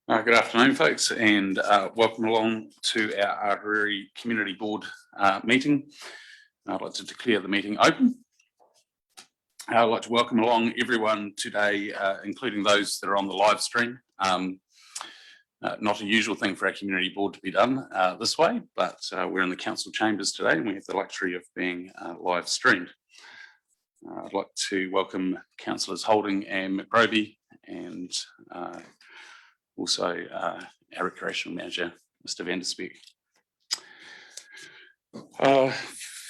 Good afternoon, folks, and welcome along to our Artery Community Board meeting. I'd like to declare the meeting open. I'd like to welcome along everyone today, including those that are on the live stream. Not a usual thing for our community board to be done this way, but we're in the council chambers today and we have the luxury of being live streamed. I'd like to welcome Councillors Holding and McRoby, and also our recreational manager, Mr. Van der Speek.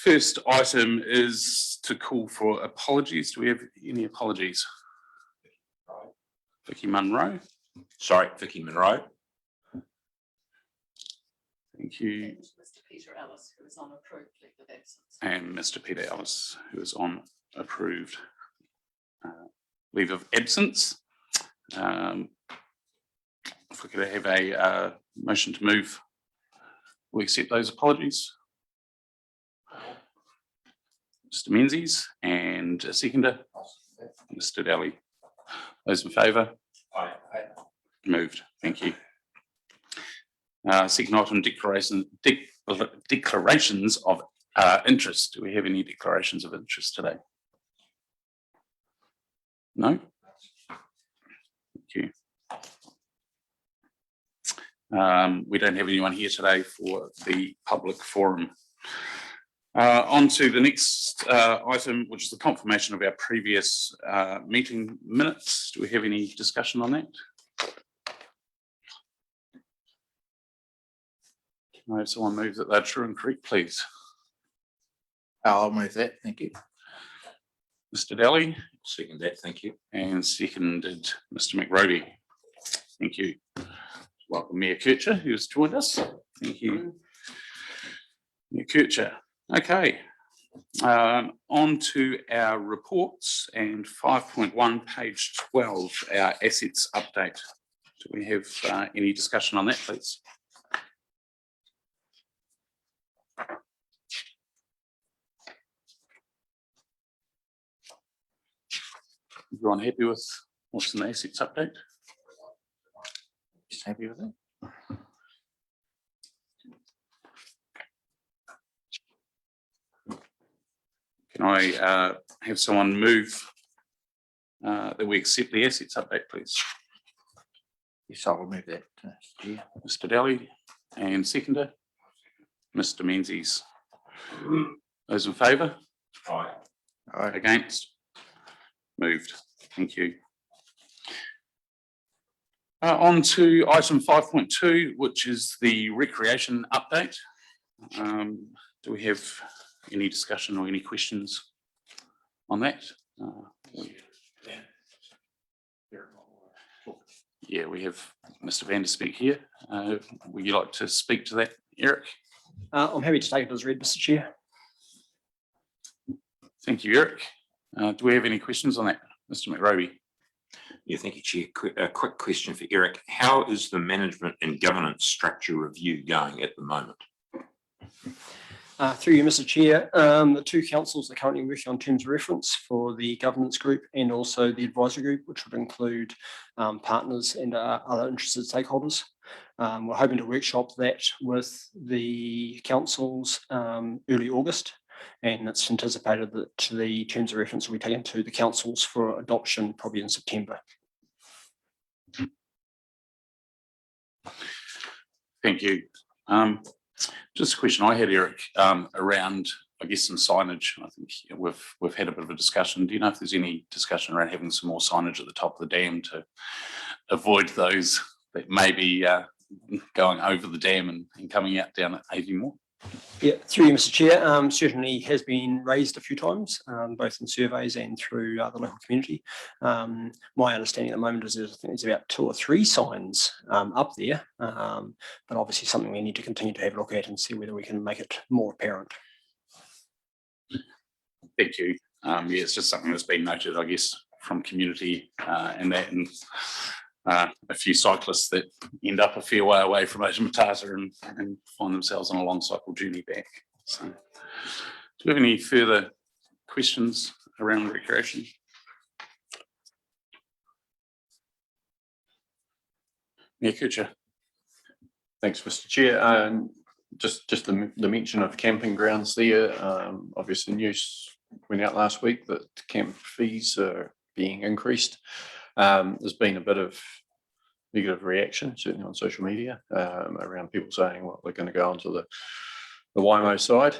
First item is to call for apologies. Do we have any apologies? Vicky Munro. Sorry, Vicky Munro. Thank you. Mr. Peter Ellis, who is on approved leave of absence. And Mr. Peter Ellis, who is on approved leave of absence. If we could have a motion to move, we accept those apologies. Mr. Menzies, and a seconder, Mr. Daly. Those in favour? Aye. Moved. Thank you. Second item, declarations of interest. Do we have any declarations of interest today? No? Thank you. We don't have anyone here today for the public forum. On to the next item, which is the confirmation of our previous meeting minutes. Do we have any discussion on that? Can I have someone move that they're true and correct, please? I'll move that, thank you. Mr. Daly? Second that, thank you. And seconded Mr. McRoby. Thank you. Welcome Mayor Kircher, who has joined us. Thank you, Mayor Kircher. Okay, on to our reports, and 5.1, page 12, our assets update. Do we have any discussion on that, please? Everyone happy with what's in the assets update? Just happy with it. Can I have someone move that we accept the assets update, please? Yes, I will move that. Yeah. Mr. Daly, and seconder, Mr. Menzies. Those in favour? Aye. Aye. Against? Moved. Thank you. On to item 5.2, which is the recreation update. Do we have any discussion or any questions on that? Yeah, we have Mr. Van der Speek here. Would you like to speak to that, Eric? I'm happy to take it as read, Mr. Chair. Thank you, Eric. Do we have any questions on that, Mr. McRoby? Yeah, thank you, Chair. A quick question for Eric. How is the management and governance structure review going at the moment? Through you, Mr. Chair, the two councils are currently working on terms of reference for the governance group and also the advisory group, which would include partners and other interested stakeholders. We're hoping to workshop that with the councils early August, and it's anticipated that the terms of reference will be taken to the councils for adoption probably in September. Thank you. Just a question I had, Eric, around, I guess, some signage. I think we've had a bit of a discussion. Do you know if there's any discussion around having some more signage at the top of the dam to avoid those that may be going over the dam and coming out down at Avonmore? Yeah, through you, Mr. Chair, certainly has been raised a few times, both in surveys and through the local community. My understanding at the moment is there's about 2 or 3 signs up there, but obviously something we need to continue to have a look at and see whether we can make it more apparent. Thank you. Yeah, it's just something that's been noted, I guess, from community and that, and a few cyclists that end up a fair way away from Otamatata and find themselves on a long cycle journey back. So, do we have any further questions around recreation? Mayor Kuchar. Thanks, Mr. Chair. Just the mention of camping grounds there. Obviously, news went out last week that camp fees are being increased. There's been a bit of negative reaction, certainly on social media, around people saying, well, we're going to go onto the Waimo side,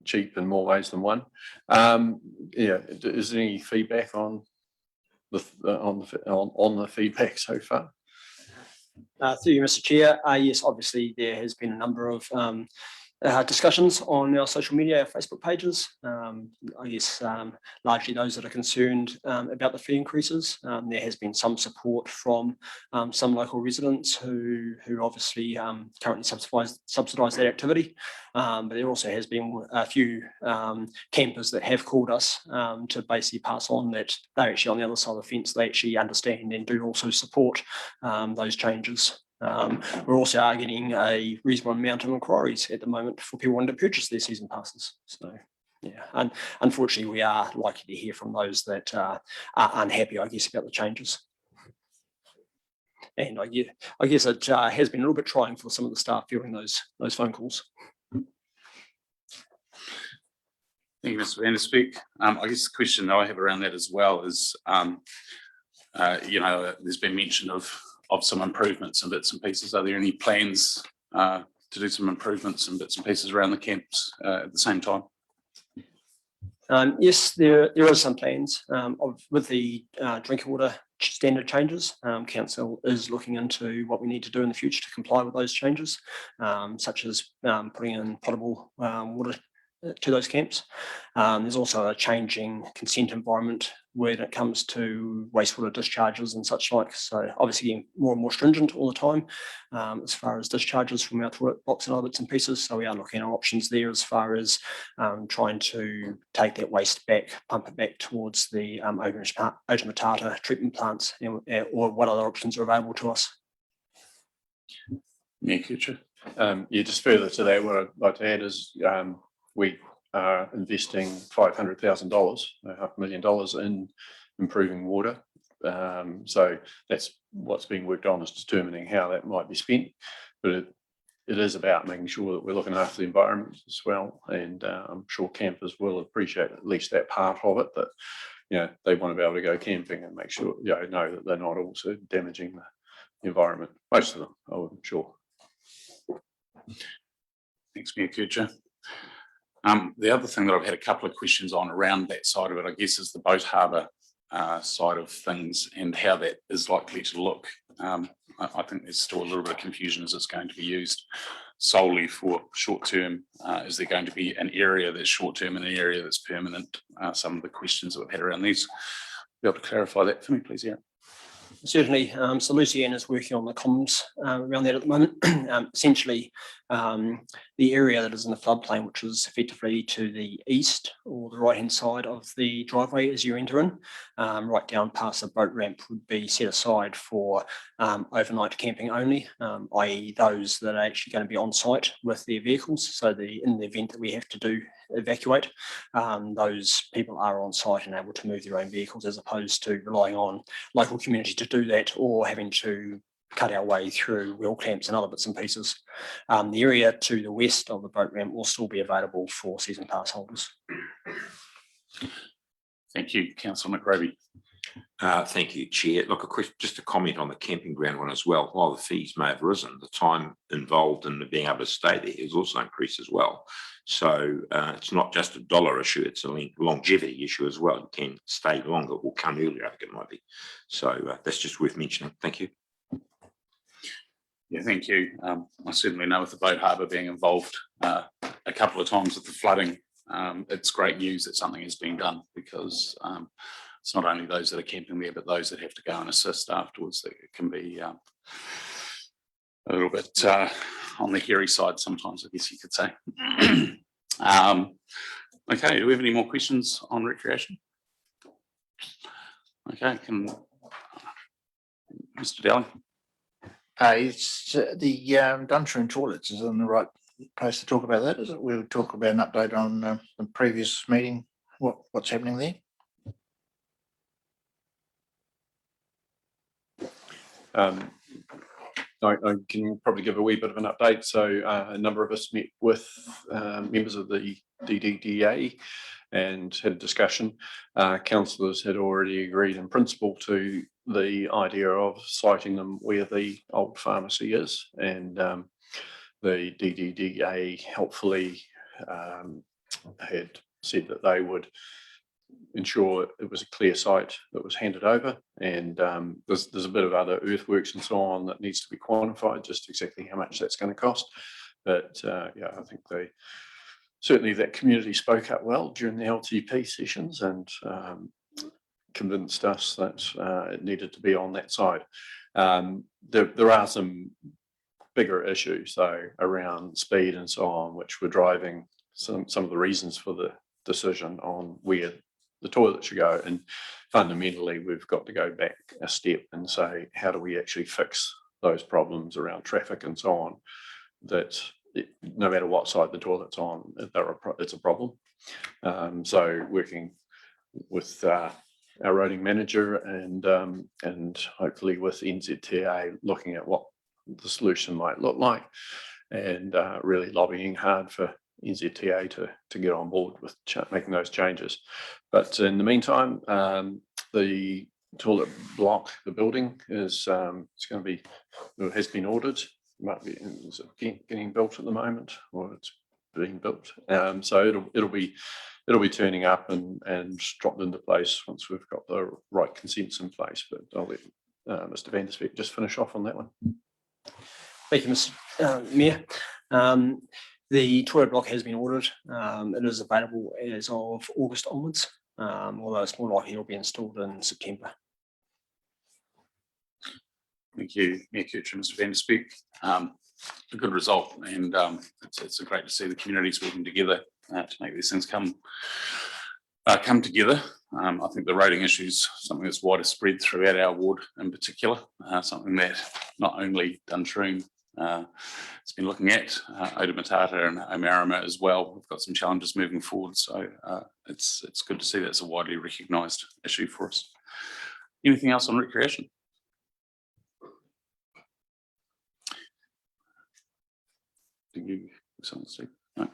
cheap in more ways than one. Yeah, is there any feedback on the feedback so far? Through you, Mr. Chair. Yes, obviously there has been a number of discussions on our social media, our Facebook pages. I guess largely those that are concerned about the fee increases. There has been some support from some local residents who obviously currently subsidise that activity. But there also has been a few campers that have called us to basically pass on that they're actually on the other side of the fence. They actually understand and do also support those changes. We're also getting a reasonable amount of inquiries at the moment for people wanting to purchase their season passes. So, yeah, and unfortunately, we are likely to hear from those that are unhappy, I guess, about the changes. And I guess it has been a little bit trying for some of the staff fielding those phone calls. Thank you, Mr. Van der Speek. I guess the question that I have around that as well is, there's been mention of some improvements and bits and pieces. Are there any plans to do some improvements and bits and pieces around the camps at the same time? Yes, there are some plans with the drinking water standard changes. Council is looking into what we need to do in the future to comply with those changes, such as putting in potable water to those camps. There's also a changing consent environment when it comes to wastewater discharges and such like. So obviously getting more and more stringent all the time as far as discharges from our toilet blocks and other bits and pieces. So we are looking at options there as far as trying to take that waste back, pump it back towards the Otamatata treatment plants, or what other options are available to us. Mayor Kuchar. Yeah, just further to that, what I'd like to add is we are investing $500,000, $500,000 in improving water. So that's what's being worked on, is determining how that might be spent. But it is about making sure that we're looking after the environment as well. And I'm sure campers will appreciate at least that part of it, that they want to be able to go camping and make sure know that they're not also damaging the environment. Most of them, I'm sure. Thanks, Mayor Kuchar. The other thing that I've had a couple of questions on around that side of it, I guess, is the boat harbour side of things and how that is likely to look. I think there's still a little bit of confusion as it's going to be used solely for short term. Is there going to be an area that's short term and an area that's permanent? Some of the questions that we've had around these. Be able to clarify that for me, please, yeah. Certainly. So Lucianne is working on the comms around that at the moment. Essentially, the area that is in the floodplain, which is effectively to the east or the right-hand side of the driveway as you enter in, right down past the boat ramp, would be set aside for overnight camping only, i.e. those that are actually going to be on site with their vehicles. So in the event that we have to evacuate, those people are on site and able to move their own vehicles, as opposed to relying on local community to do that, or having to cut our way through wheel camps and other bits and pieces. The area to the west of the boat ramp will still be available for season pass holders. Thank you, Councillor McRoby. Thank you, Chair. Look, just a comment on the camping ground one as well. While the fees may have risen, the time involved in being able to stay there has also increased as well. So it's not just a dollar issue, it's a longevity issue as well. You can stay longer or come earlier, I think it might be. So that's just worth mentioning. Thank you. Yeah, thank you. I certainly know with the boat harbour being involved a couple of times with the flooding, it's great news that something is being done, because it's not only those that are camping there, but those that have to go and assist afterwards, that it can be a little bit on the hairy side sometimes, I guess you could say. Okay, do we have any more questions on recreation? Okay, Mr. Dowling. It's the dungeon toilets is in the right place to talk about that, is it? We'll talk about an update on the previous meeting, what's happening there. I can probably give a wee bit of an update. So a number of us met with members of the DDDA and had a discussion. Councillors had already agreed in principle to the idea of siting them where the old pharmacy is, and the DDDA helpfully had said that they would ensure it was a clear site that was handed over, and there's a bit of other earthworks and so on that needs to be quantified, just exactly how much that's going to cost. But yeah, I think they certainly, that community spoke up well during the LTP sessions and convinced us that it needed to be on that side. There are some bigger issues though around speed and so on, which were driving some of the reasons for the decision on where the toilet should go. And fundamentally, we've got to go back a step and say, how do we actually fix those problems around traffic and so on, that no matter what side the toilet's on, it's a problem. So working with our roading manager and hopefully with NZTA, looking at what the solution might look like, and really lobbying hard for NZTA to get on board with making those changes. But in the meantime, the toilet block, the building is it's going to be, it has been ordered, might be getting built at the moment, or it's being built. So it'll be turning up and dropped into place once we've got the right consents in place. But I'll let Mr. Van der Speck just finish off on that one. Thank you, Mr. Mayor. The toilet block has been ordered. It is available as of August onwards, although it's more likely it'll be installed in September. Thank you, Mayor Kircher, Mr. Van der Speck. A good result, and it's great to see the communities working together to make these things come together. I think the roading issue is something that's widespread throughout our ward in particular, something that not only Duntroon has been looking at, Odamatata and Omarama as well. We've got some challenges moving forward, so it's good to see that's a widely recognised issue for us. Anything else on recreation? No.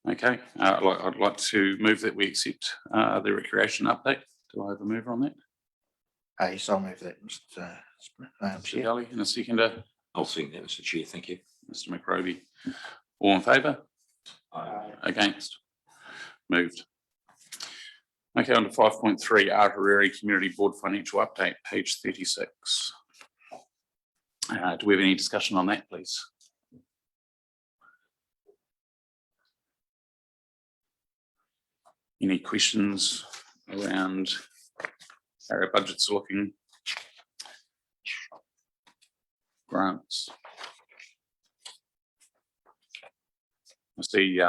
Okay, I'd like to move that we accept the recreation update. Do I have a mover on that? Yes, I'll move that, Mr. Mr. Chair. Daly, and a seconder. I'll second that, Mr. Chair. Thank you. Mr. McRoby. All in favour? Against? Moved. Okay, on to 5.3, Artery Community Board Financial Update, page 36. Do we have any discussion on that, please? Any questions around how our budgets are looking? Grants. I see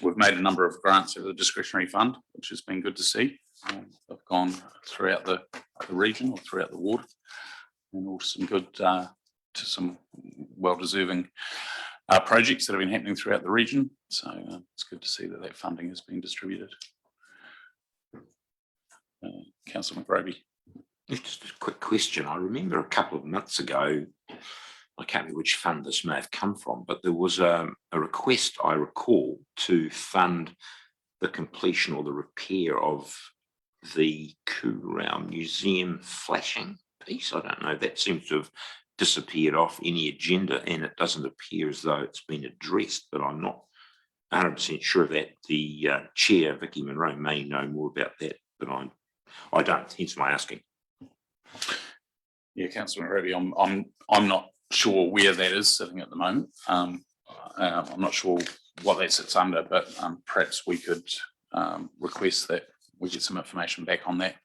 we've made a number of grants out of the discretionary fund, which has been good to see. They've gone throughout the region or throughout the ward, and also some good to some well-deserving projects that have been happening throughout the region. So it's good to see that that funding has been distributed. Councillor McRoby. Just a quick question. I remember a couple of months ago, I can't remember which fund this may have come from, but there was a request, I recall, to fund the completion or the repair of the Coorau Museum flashing piece. I don't know, that seems to have disappeared off any agenda, and it doesn't appear as though it's been addressed, but I'm not 100% sure that the chair, Vicky Monroe, may know more about that, but I don't, hence my asking. Yeah, Councillor McRoby, I'm not sure where that is sitting at the moment. I'm not sure what that sits under, but perhaps we could request that we get some information back on that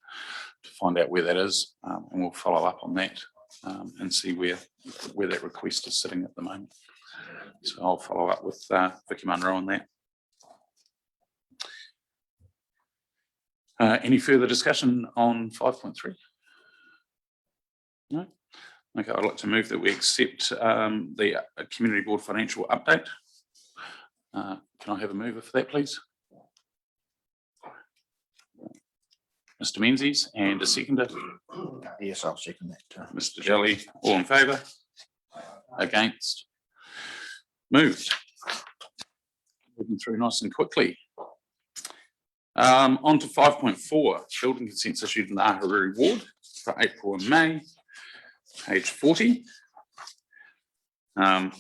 to find out where that is, and we'll follow up on that and see where that request is sitting at the moment. So I'll follow up with Vicky Munro on that. Any further discussion on 5.3? No? Okay, I'd like to move that we accept the Community Board Financial Update. Can I have a mover for that, please? Mr Menzies, and a seconder. Yes, I'll second that. Mr Daly, all in favour? Against? Moved. Moving through nice and quickly. On to 5.4, building consents issued in the Ahuriri ward for April and May, page 40. Bit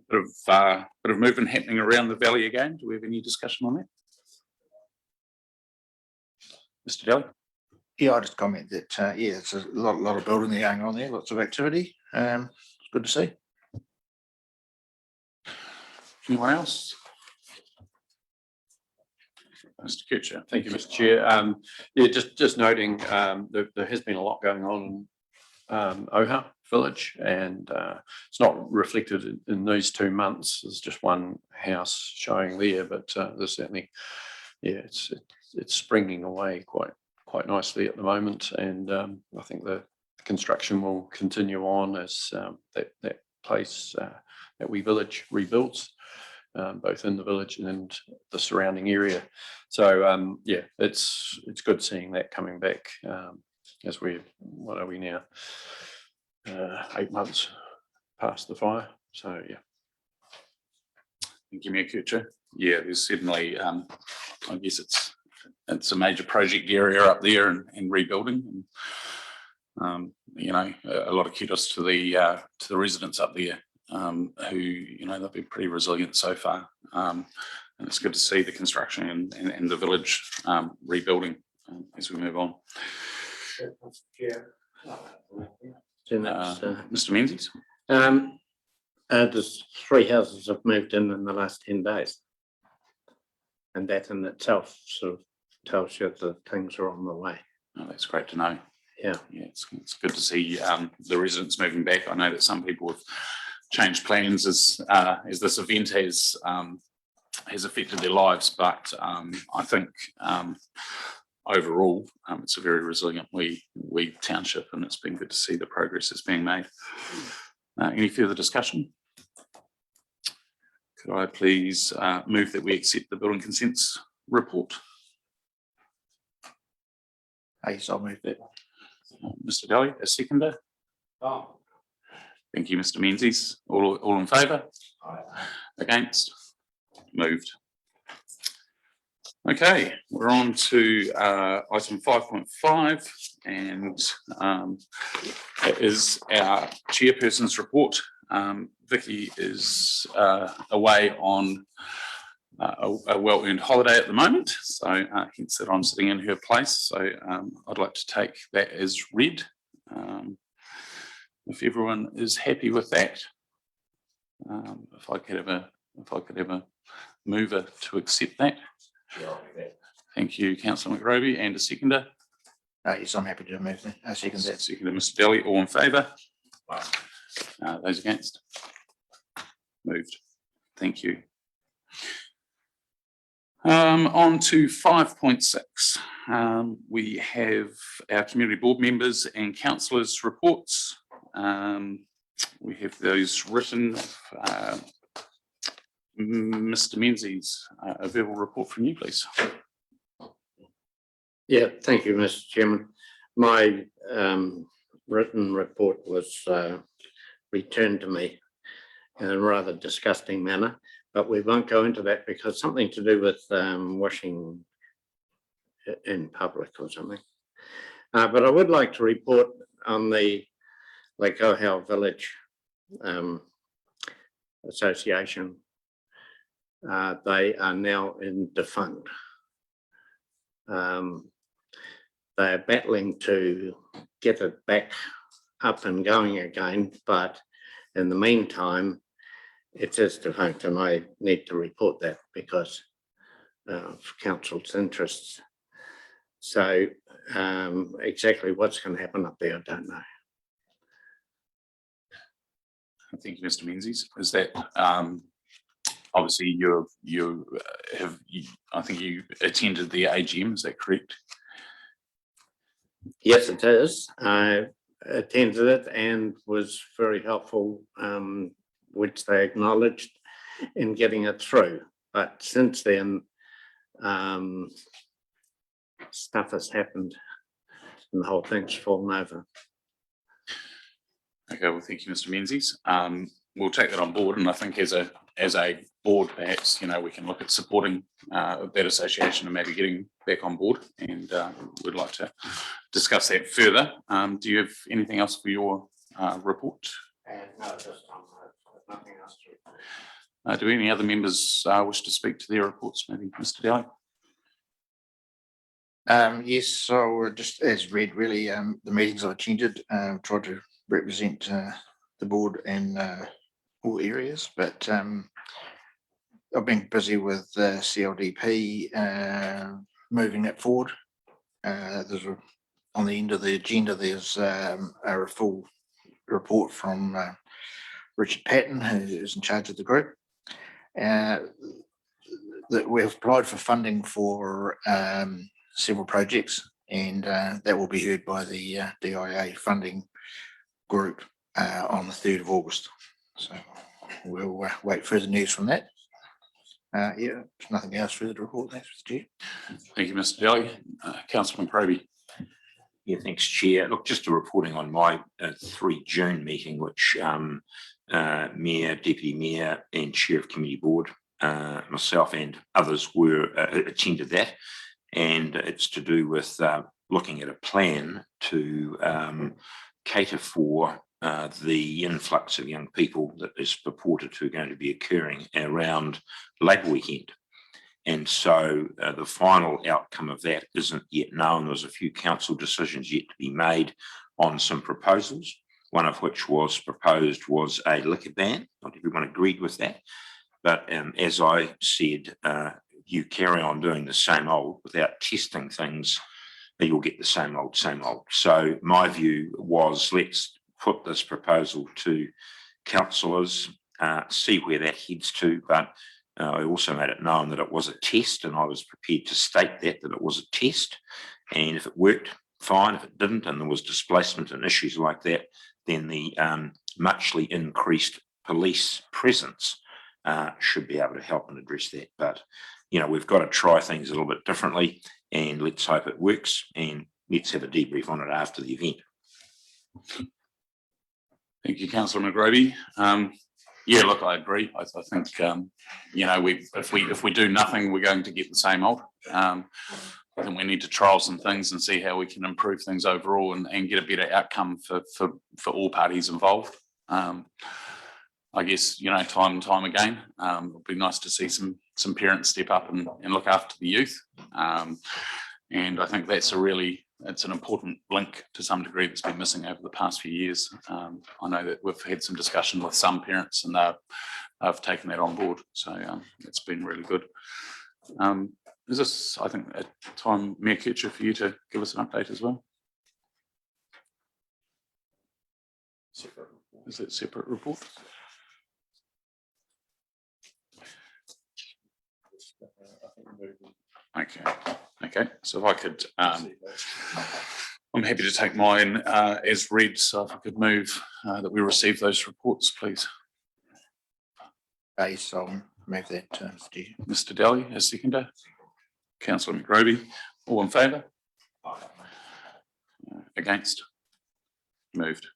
of movement happening around the valley again. Do we have any discussion on that? Mr Daly? Yeah, I just comment that, yeah, it's a lot of building going on there, lots of activity. It's good to see. Anyone else? Mr Kutcher. Thank you, Mr Chair. Yeah, just noting there has been a lot going on in Oha village, and it's not reflected in these 2 months. There's just one house showing there, but there's certainly, yeah, it's springing away quite nicely at the moment, and I think the construction will continue on as that place, that wee village rebuilds. Both in the village and the surrounding area. So yeah, it's good seeing that coming back as what are we now? 8 months past the fire. So yeah. Thank you, Mayor Kutcher. Yeah, there's certainly, I guess it's a major project area up there and rebuilding. And, you know, a lot of kudos to the residents up there. Who, you know, they've been pretty resilient so far, and it's good to see the construction and the village rebuilding as we move on. Mr Menzies? There's 3 houses have moved in the last 10 days, and that in itself sort of tells you that things are on the way. Oh, that's great to know. Yeah, it's good to see the residents moving back. I know that some people have changed plans as this event has affected their lives, but I think overall it's a very resilient wee township, and it's been good to see the progress that's being made. Any further discussion? Could I please move that we accept the building consents report? Yes, I'll move that. Mr Daly, a seconder. Thank you, Mr Menzies. All in favour? Against? Moved. Okay, we're on to item 5.5, and it is our chairperson's report. Vicky is away on a well-earned holiday at the moment, so hence that I'm sitting in her place. So I'd like to take that as read. If everyone is happy with that, if I could have a mover to accept that. Thank you, Councillor McRoby, and a seconder. Yes, I'm happy to move that. I second that. Seconder, Mr Daly, all in favour? Those against? Moved. Thank you. On to 5.6. We have our community board members and councillors' reports. We have those written. Mr Menzies, a verbal report from you, please. yeah. Thank you, Mr Chairman. My written report was returned to me in a rather disgusting manner, but we won't go into that because something to do with washing in public or something. But I would like to report on the Lake Ohau Village Association. They are now in defunct. They are battling to get it back up and going again, but in the meantime, it is defunct, and I need to report that because of council's interests. So exactly what's going to happen up there, I don't know. Thank you, Mr Menzies. Is that obviously I think you attended the AGM, is that correct? Yes, it is. I attended it and was very helpful, which they acknowledged, in getting it through. But since then, stuff has happened and the whole thing's fallen over. Okay, well, thank you, Mr. Menzies. We'll take that on board, and I think as a board, perhaps, you know, we can look at supporting that association and maybe getting back on board, and we'd like to discuss that further. Do you have anything else for your report? No, this time, nothing else to. Do any other members wish to speak to their reports? Maybe Mr. Daly? Yes, so just as read, really, the meetings I've attended, tried to represent the board in all areas, but I've been busy with CLDP, moving it forward. On the end of the agenda, there's a full report from Richard Patton, who is in charge of the group. That we've applied for funding for several projects, and that will be heard by the DIA funding group on the 3rd of August. So we'll wait further news from that. Yeah, there's nothing else further to report. Thanks, Mr. Chair. Thank you, Mr. Daly. Councillor Proby. Yeah, thanks, Chair. Look, just a reporting on my 3 June meeting, which Mayor, Deputy Mayor and Chair of Committee Board, myself and others were attended that. And it's to do with looking at a plan to cater for the influx of young people that is purported to going to be occurring around Labour weekend. And so the final outcome of that isn't yet known. There's a few council decisions yet to be made on some proposals, one of which was proposed was a liquor ban. Not everyone agreed with that. But as I said, you carry on doing the same old without testing things, you'll get the same old, same old. So my view was, let's put this proposal to councillors, see where that heads to. But I also made it known that it was a test, and I was prepared to state that it was a test. And if it worked, fine. If it didn't, and there was displacement and issues like that, then the muchly increased police presence should be able to help and address that. But, you know, we've got to try things a little bit differently, and let's hope it works, and let's have a debrief on it after the event. Thank you, Councillor McGrovey. Yeah, look, I agree. I think, you know, if we do nothing, we're going to get the same old. I think we need to trial some things and see how we can improve things overall and get a better outcome for all parties involved. I guess, you know, time and time again, it'll be nice to see some parents step up and look after the youth. And I think that's it's an important link to some degree that's been missing over the past few years. I know that we've had some discussion with some parents, and they've taken that on board. So it's been really good. Is this, I think, a time, Mayor Kircher, for you to give us an update as well? Is it a separate report? Okay. So if I could, I'm happy to take mine as read. So if I could move that we receive those reports, please. Yes, I'll move that, Mr. Chair. Mr. Daly, as seconder. Councillor McGrovey, all in favour? Against? Moved.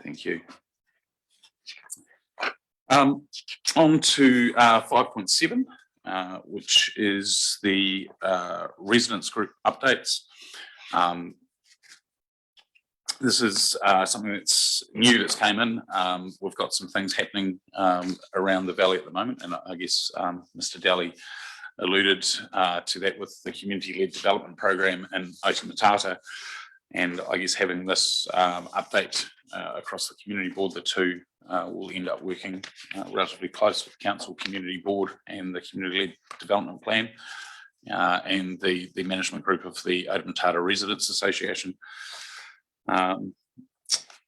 Thank you. On to 5.7. Which is the residents group updates. This is something that's new that's came in. We've got some things happening around the valley at the moment, and I guess Mr. Daly alluded to that with the community-led development program in Otamatata, and I guess having this update across the community board, the two will end up working relatively close with council, community board and the community-led development plan and the management group of the Otamatata Residents Association.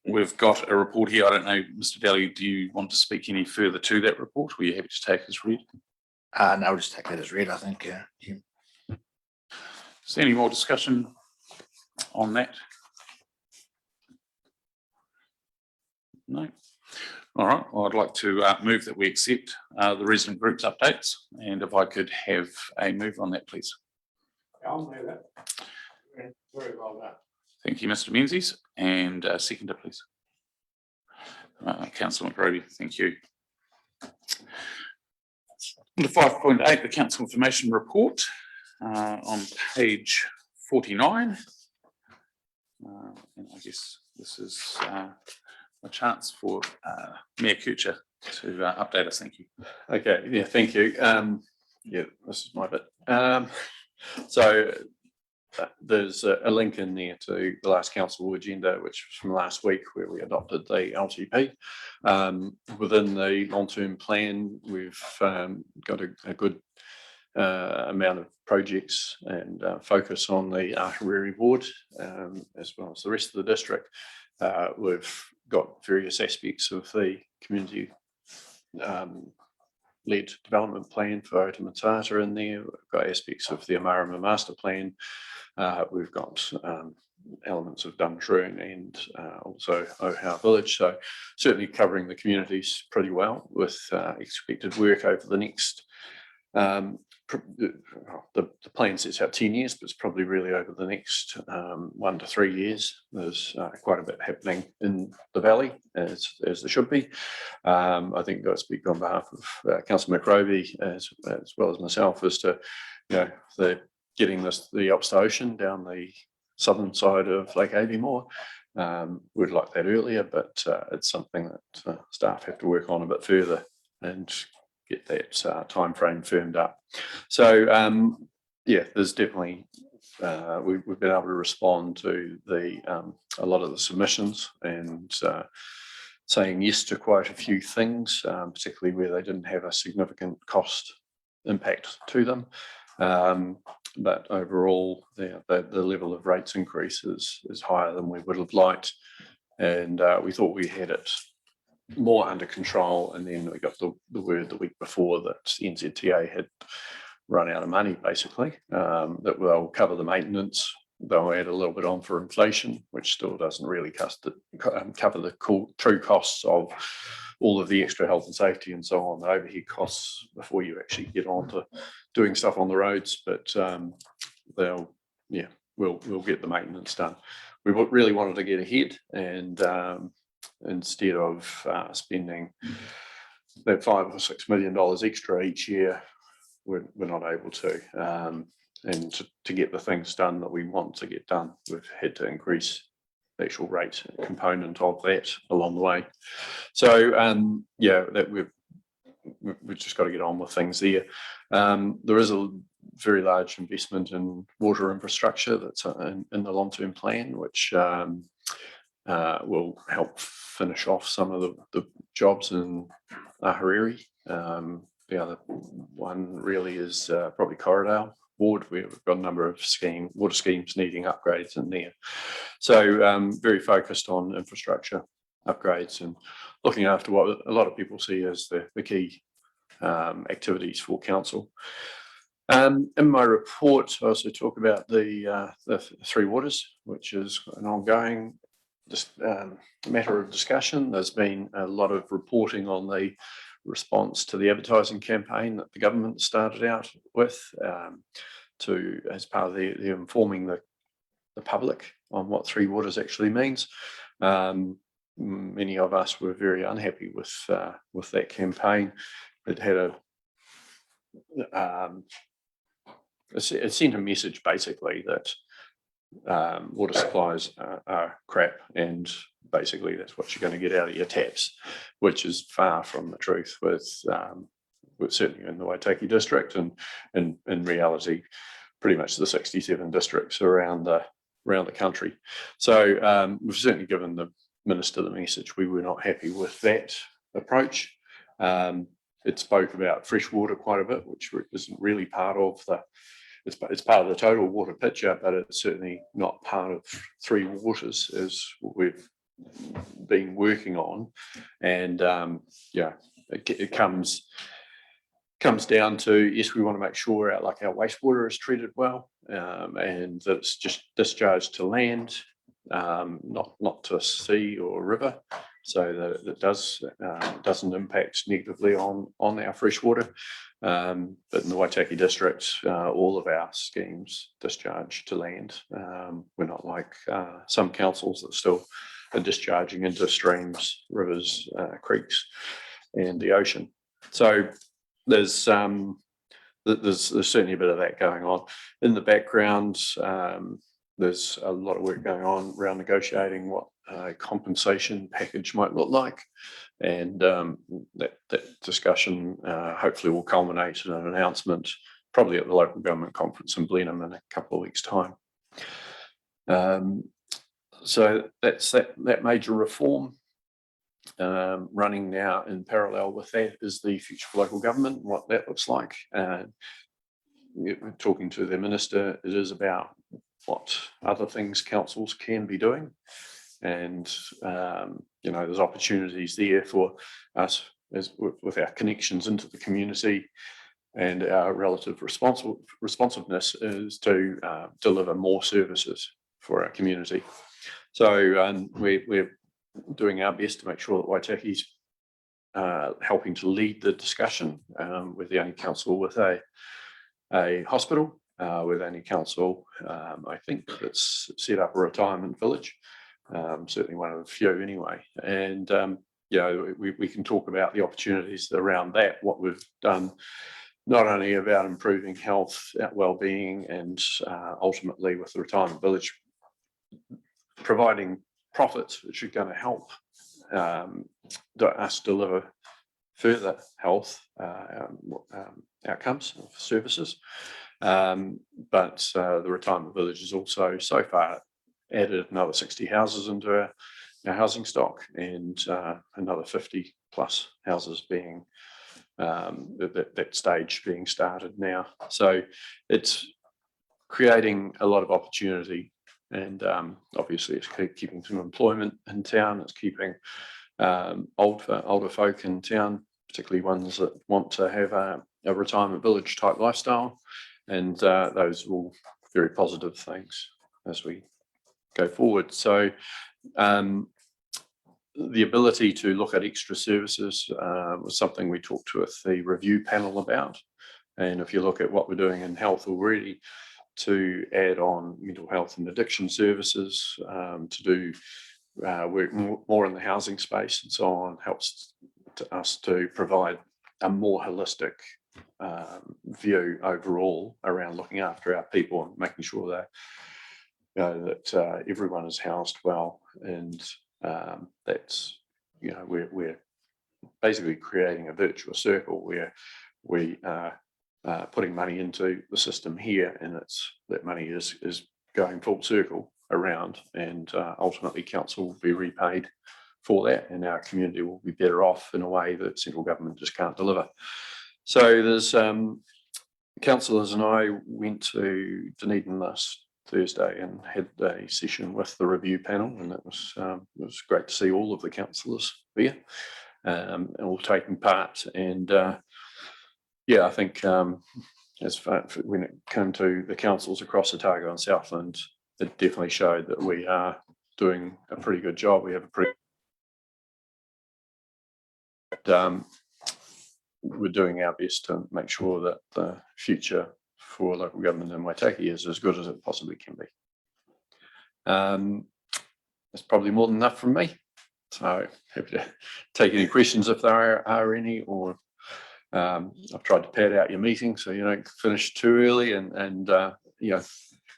We've got a report here. I don't know, Mr. Daly, do you want to speak any further to that report? Were you happy to take as read? No, I'll just take that as read, I think. Yeah. Is there any more discussion on that? No. All right. Well, I'd like to move that we accept the resident groups updates, and if I could have a move on that, please. I'll move it. Very well done. Thank you, Mr. Menzies, and seconder, please. Councillor McRoby, thank you. Under 5.8, the council information report on page 49. And I guess this is a chance for Mayor Kuchar to update us. Thank you. Okay, yeah, thank you. Yeah, this is my bit. So there's a link in there to the last council agenda, which was from last week, where we adopted the LTP. Within the long-term plan, we've got a good amount of projects and focus on the Ahuriri ward, as well as the rest of the district. We've got various aspects of the community led development plan for Otamatata in there. We've got aspects of the Amarama master plan. We've got elements of Dumtroon and also Ohau village. So certainly covering the communities pretty well, with expected work over the next the plan sets out 10 years, but it's probably really over the next 1 to 3 years. There's quite a bit happening in the valley, as there should be. I think I've got to speak on behalf of Councillor McRoby as well as myself, as to, you know, getting the Ops to Ocean down the southern side of Lake Aviemore. We'd like that earlier, but it's something that staff have to work on a bit further and get that time frame firmed up. So yeah, there's definitely we've been able to respond to a lot of the submissions, and saying yes to quite a few things, particularly where they didn't have a significant cost impact to them. But overall, the level of rates increase is higher than we would have liked, and we thought we had it more under control, and then we got the word the week before that NZTA had run out of money, basically, that they'll cover the maintenance, they'll add a little bit on for inflation, which still doesn't really cover the true costs of all of the extra health and safety and so on, the overhead costs before you actually get on to doing stuff on the roads. But we'll get the maintenance done. We really wanted to get ahead, and instead of spending that $5 or $6 million extra each year, we're not able to. And to get the things done that we want to get done, we've had to increase the actual rate component of that along the way. So yeah, that we've just got to get on with things there. There is a very large investment in water infrastructure that's in the long-term plan, which will help finish off some of the jobs in Ahuriri. The other one really is probably Corridale ward. We've got a number of water schemes needing upgrades in there. So very focused on infrastructure upgrades and looking after what a lot of people see as the key activities for council. In my report, I also talk about the Three Waters, which is an ongoing matter of discussion. There's been a lot of reporting on the response to the advertising campaign that the government started out with, as part of the informing the public on what Three Waters actually means. Many of us were very unhappy with that campaign. It had it sent a message basically that water supplies are crap, and basically that's what you're going to get out of your taps, which is far from the truth with certainly in the Waitaki district, and in reality pretty much the 67 districts around the country. So we've certainly given the minister the message we were not happy with that approach. It spoke about fresh water quite a bit, which isn't really part of it's part of the total water picture, but it's certainly not part of Three Waters as we've been working on. And yeah, it comes down to, yes, we want to make sure our wastewater is treated well, and that it's just discharged to land, not to sea or river, so that it doesn't impact negatively on our freshwater. But in the Waitaki district, all of our schemes discharge to land. We're not like some councils that still are discharging into streams, rivers, creeks, and the ocean. So there's certainly a bit of that going on. In the background, there's a lot of work going on around negotiating what a compensation package might look like. And that discussion hopefully will culminate in an announcement, probably at the local government conference in Blenheim in a couple of weeks' time. So that's that major reform. Running now in parallel with that is the future for local government, what that looks like. Talking to the minister, it is about what other things councils can be doing. And, there's opportunities there for us with our connections into the community, and our relative responsiveness is to deliver more services for our community. So we're doing our best to make sure that Waitaki's helping to lead the discussion. We're the only council with a hospital. We're the only council, I think, that's set up a retirement village. Certainly one of the few anyway. And, we can talk about the opportunities around that, what we've done, not only about improving health, well-being, and ultimately with the retirement village, providing profits, which are going to help us deliver further health outcomes of services. But the retirement village is also so far added another 60 houses into our housing stock, and another 50 plus houses being that stage being started now. So it's creating a lot of opportunity, and obviously it's keeping some employment in town. It's keeping older folk in town, particularly ones that want to have a retirement village type lifestyle, and those are all very positive things as we go forward. So the ability to look at extra services was something we talked with the review panel about. And if you look at what we're doing in health already, to add on mental health and addiction services, to do work more in the housing space and so on, helps us to provide a more holistic view overall around looking after our people and making sure that everyone is housed well. And that's, we're basically creating a virtuous circle where we are putting money into the system here, and that money is going full circle around, and ultimately council will be repaid for that, and our community will be better off in a way that central government just can't deliver. So there's councillors and I went to Dunedin last Thursday and had a session with the review panel, and it was great to see all of the councillors there, all taking part. And I think as far when it came to the councils across Otago and Southland, it definitely showed that we are doing a pretty good job. We have a pretty we're doing our best to make sure that the future for local government in Waitaki is as good as it possibly can be. That's probably more than enough from me. So happy to take any questions if there are any, or I've tried to pad out your meeting so you don't finish too early, and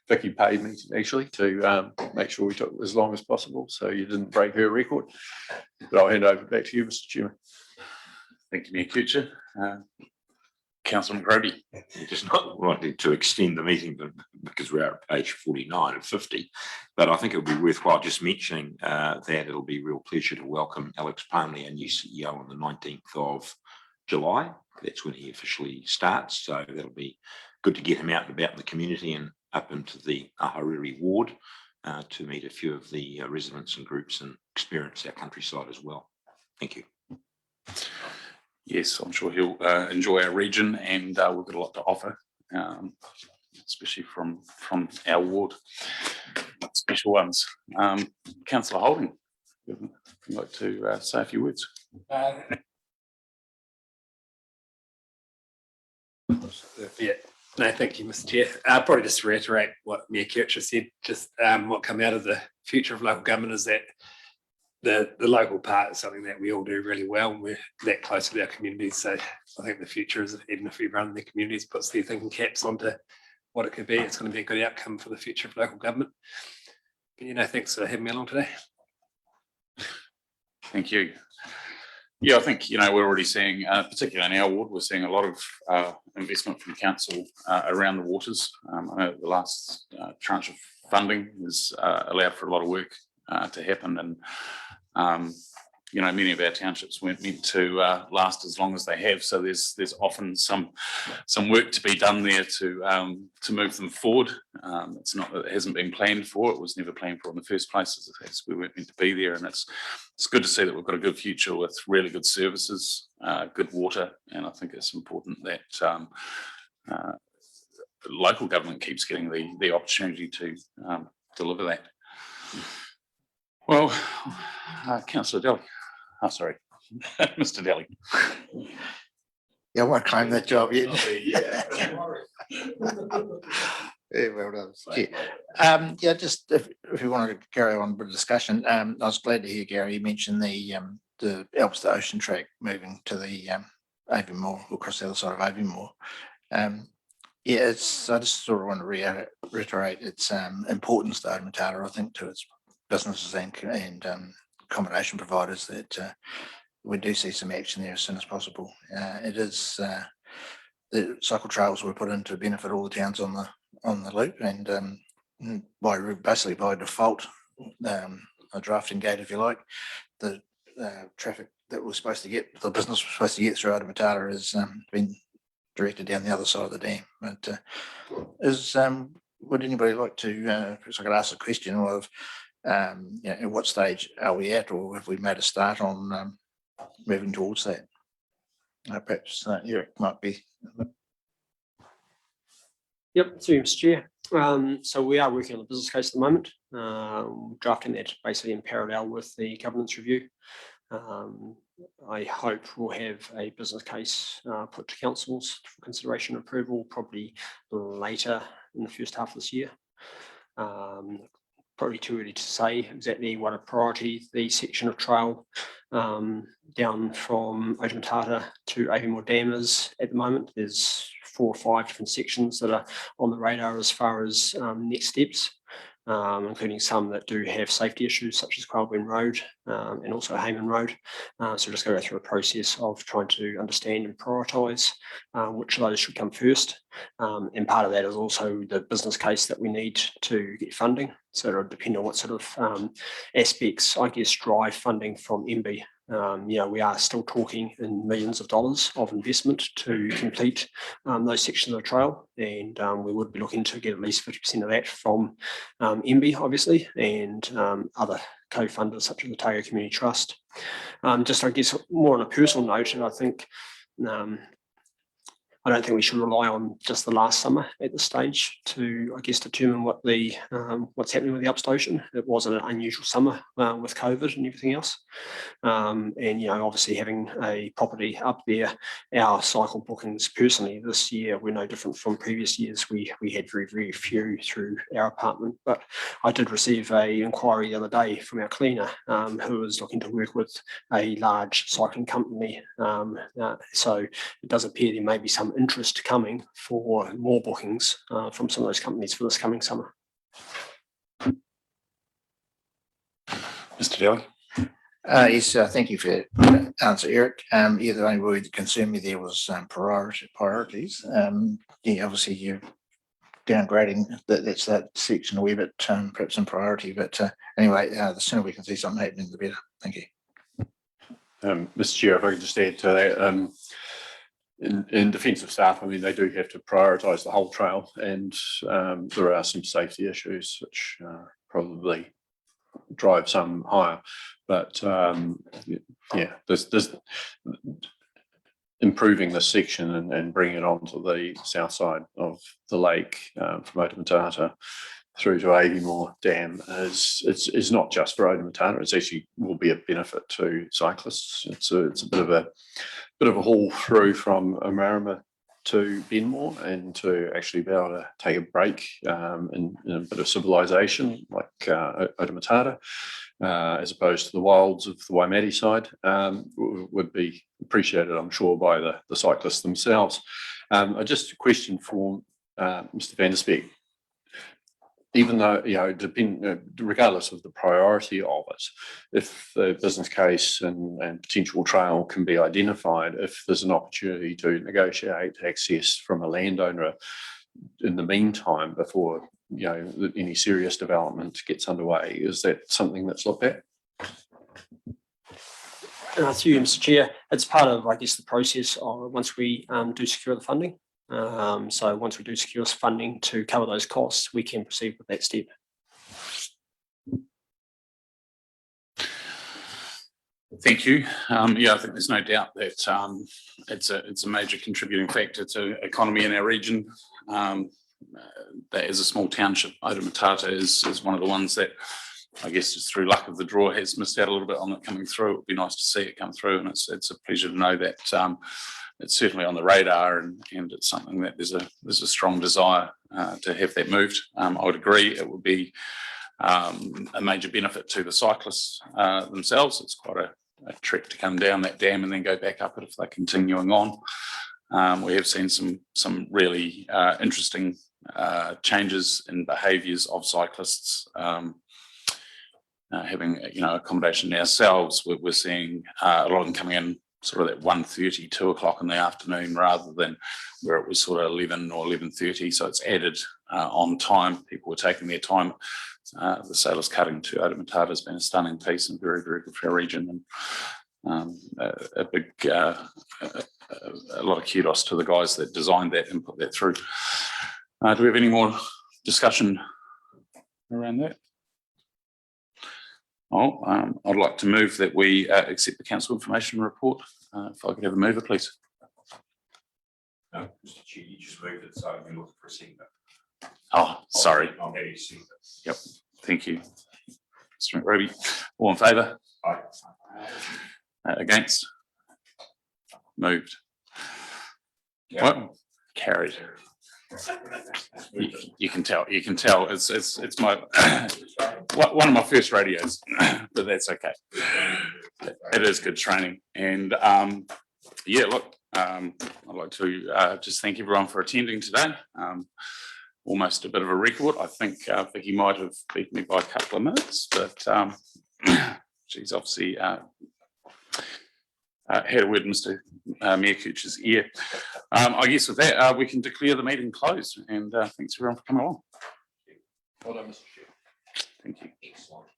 Vicky paid me actually to make sure we took as long as possible so you didn't break her record. But I'll hand over back to you, Mr. Chairman. Thank you, Mayor Kuchar. Councillor McGrady. Just not wanting to extend the meeting because we're at page 49 of 50, but I think it would be worthwhile just mentioning that it'll be a real pleasure to welcome Alex Palmer, our new CEO, on the 19th of July. That's when he officially starts, so that'll be good to get him out and about in the community and up into the Ahuriri ward to meet a few of the residents and groups and experience our countryside as well. Thank you. Yes, I'm sure he'll enjoy our region, and we've got a lot to offer, especially from our ward, special ones. Councillor Holding. Would you like to say a few words? Yeah, no, thank you, Mr. Chair. I'll probably just reiterate what Mayor Kircher said, just what come out of the future of local government is that the local part is something that we all do really well, and we're that close to our communities. So I think the future is, even if everyone in their communities puts their thinking caps onto what it could be, it's going to be a good outcome for the future of local government. But, thanks for having me along today. Thank you. Yeah, I think, we're already seeing, particularly in our ward, we're seeing a lot of investment from council around the waters. I know the last tranche of funding has allowed for a lot of work to happen, and many of our townships weren't meant to last as long as they have. So there's often some work to be done there to move them forward. It's not that it hasn't been planned for; it was never planned for in the first place. As we weren't meant to be there, and it's good to see that we've got a good future with really good services, good water, and I think it's important that local government keeps getting the opportunity to deliver that. Well, Councillor Daly. Oh, sorry, Mr. Daly. Yeah, I won't claim that job yet. Yeah. Yeah, well done. Yeah, just if you wanted to carry on with the discussion, I was glad to hear Gary mention the Alps to Ocean track moving to the Avonmore, across the other side of Avonmore. Yeah, I just sort of want to reiterate its importance to Otamatata, I think, to its businesses and accommodation providers, that we do see some action there as soon as possible. It is the cycle trails were put in to benefit all the towns on the loop, and basically by default, a drafting gate, if you like, the traffic that was supposed to get, the business was supposed to get through Otamatata has been directed down the other side of the dam. But would anybody like to, perhaps I could ask a question of, at what stage are we at, or have we made a start on moving towards that? Perhaps Eric might be. Yep, through Mr. Chair. So we are working on the business case at the moment, drafting that basically in parallel with the governance review. I hope we'll have a business case put to councils for consideration and approval probably later in the first half of this year. Probably too early to say exactly what a priority the section of trail down from Otamatata to Avonmore Dam is at the moment. There's 4 or 5 different sections that are on the radar as far as next steps, including some that do have safety issues, such as Quailburn Road and also Hayman Road. So just go through a process of trying to understand and prioritise which of those should come first. And part of that is also the business case that we need to get funding. So it'll depend on what sort of aspects, I guess, drive funding from MB. We are still talking in millions of dollars of investment to complete those sections of the trail, and we would be looking to get at least 50% of that from MB, obviously, and other co-funders such as the Tago Community Trust. Just, I guess, more on a personal note, and I think I don't think we should rely on just the last summer at this stage to, I guess, determine what the what's happening with the upstation. It was an unusual summer with COVID and everything else, and obviously having a property up there, our cycle bookings personally this year were no different from previous years. We had very, very few through our apartment, but I did receive an inquiry the other day from our cleaner who was looking to work with a large cycling company. So it does appear there may be some interest coming for more bookings from some of those companies for this coming summer. Mr. Daly. Yes, thank you for that answer, Eric. The only word that concerned me there was priorities. Obviously you're downgrading that's that section a wee bit, perhaps in priority. But anyway, the sooner we can see something happening, the better. Thank you. Mr. Chair, if I could just add to that. In defence of staff, I mean, they do have to prioritise the whole trail, and there are some safety issues which probably drive some higher. But there's improving this section and bringing it onto the south side of the lake from Otamatata through to Aviemore Dam is not just for Oda Matata. It's actually will be a benefit to cyclists. It's a bit of a haul through from Omarama to Benmore, and to actually be able to take a break in a bit of civilization like Oda Matata, as opposed to the wilds of the Waimate side, would be appreciated, I'm sure, by the cyclists themselves. Just a question for Mr. Van der Speck. Even though, regardless of the priority of it, if the business case and potential trail can be identified, if there's an opportunity to negotiate access from a landowner in the meantime before any serious development gets underway, is that something that's looked at? Through you, Mr. Chair, it's part of, I guess, the process of once we do secure the funding. So once we do secure funding to cover those costs, we can proceed with that step. Thank you. Yeah, I think there's no doubt that it's a major contributing factor to economy in our region. That is a small township. Oda Matata is one of the ones that, I guess, just through luck of the draw, has missed out a little bit on it coming through. It would be nice to see it come through, and it's a pleasure to know that it's certainly on the radar, and it's something that there's a strong desire to have that moved. I would agree it would be a major benefit to the cyclists themselves. It's quite a trek to come down that dam and then go back up it if they're continuing on. We have seen some really interesting changes in behaviours of cyclists. Having accommodation ourselves, we're seeing a lot of them coming in sort of at 1:30, 2 o'clock in the afternoon, rather than where it was sort of 11 or 11:30. So it's added on time. People were taking their time. The sailors cutting to Oda Matata has been a stunning piece and very, very good for our region. And a lot of kudos to the guys that designed that and put that through. Do we have any more discussion around that? I'd like to move that we accept the council information report. If I could have a mover, please. No, Mr. Chair, you just moved it, so you're looking for a seconder. Oh, sorry. I'm happy to see that. Yep, thank you. Mr. McRoby, all in favour? Aye. Against? Moved. Yeah. What? Carried. You can tell. It's my one of my first radios, but that's okay. It is good training, and yeah. Look, I'd like to just thank everyone for attending today. Almost a bit of a record. I think Vicky might have beat me by a couple of minutes, but she's obviously had a word in Mr. Mearcouch's ear. I guess with that, we can declare the meeting closed, and thanks everyone for coming along. Well done, Mr. Chair. Thank you. Excellent.